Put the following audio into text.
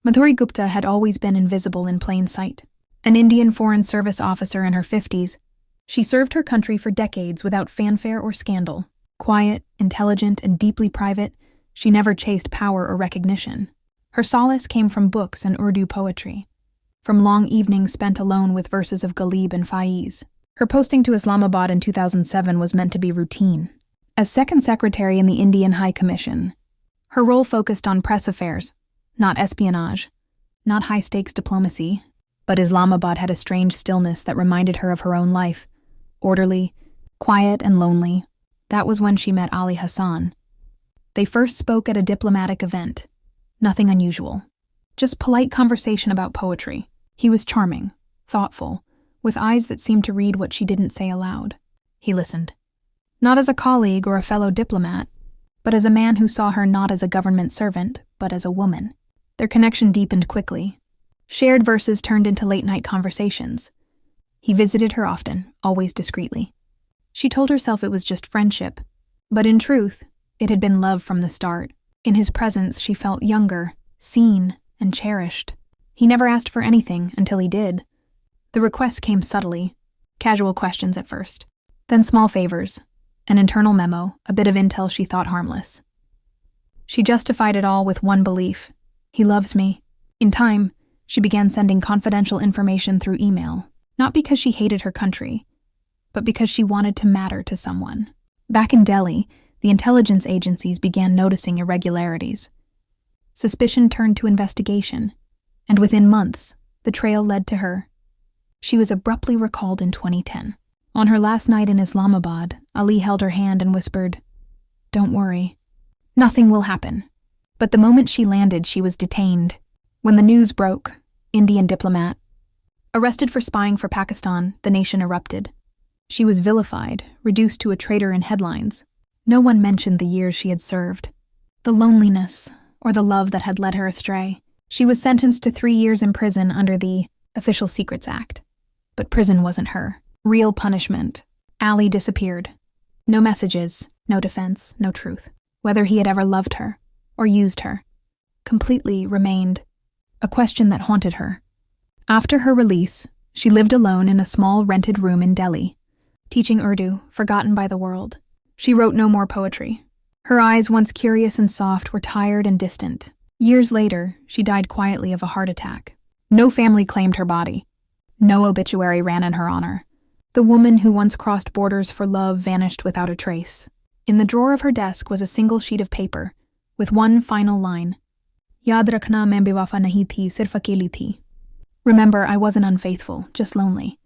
Mádhórí Gupta had always been invisible in plain sight. An Indian Foreign Service officer in her 50s, she served her country for decades without fanfare or scandal. Quiet, intelligent, and deeply private, she never chased power or recognition. Her solace came from books and Urdu poetry, from long evenings spent alone with verses of Ghalib and Faiz. Her posting to Islamabad in 2007 was meant to be routine. As second secretary in the Indian High Commission, her role focused on press affairs, not espionage, not high-stakes diplomacy, but Islamabad had a strange stillness that reminded her of her own life, orderly, quiet, and lonely. That was when she met Ali Hassan. They first spoke at a diplomatic event. Nothing unusual. Just polite conversation about poetry. He was charming, thoughtful, with eyes that seemed to read what she didn't say aloud. He listened. Not as a colleague or a fellow diplomat, but as a man who saw her not as a government servant, but as a woman. Their connection deepened quickly. Shared verses turned into late-night conversations. He visited her often, always discreetly. She told herself it was just friendship, but in truth, it had been love from the start. In his presence, she felt younger, seen, and cherished. He never asked for anything until he did. The requests came subtly, casual questions at first, then small favors, an internal memo, a bit of intel she thought harmless. She justified it all with one belief: he loves me. In time, she began sending confidential information through email, not because she hated her country, but because she wanted to matter to someone. Back in Delhi, the intelligence agencies began noticing irregularities. Suspicion turned to investigation, and within months, the trail led to her. She was abruptly recalled in 2010. On her last night in Islamabad, Ali held her hand and whispered, "Don't worry. Nothing will happen." But the moment she landed, she was detained. When the news broke, Indian diplomat, arrested for spying for Pakistan, the nation erupted. She was vilified, reduced to a traitor in headlines. No one mentioned the years she had served, the loneliness, or the love that had led her astray. She was sentenced to 3 years in prison under the Official Secrets Act. But prison wasn't her real punishment. Ali disappeared. No messages, no defense, no truth. Whether he had ever loved her, or used her, completely remained a question that haunted her. After her release, she lived alone in a small rented room in Delhi, teaching Urdu, forgotten by the world. She wrote no more poetry. Her eyes, once curious and soft, were tired and distant. Years later, she died quietly of a heart attack. No family claimed her body. No obituary ran in her honor. The woman who once crossed borders for love vanished without a trace. In the drawer of her desk was a single sheet of paper, with one final line: "Yaad rakhna main bewafa nahi thi, sirf akeli thi." Remember, I wasn't unfaithful, just lonely.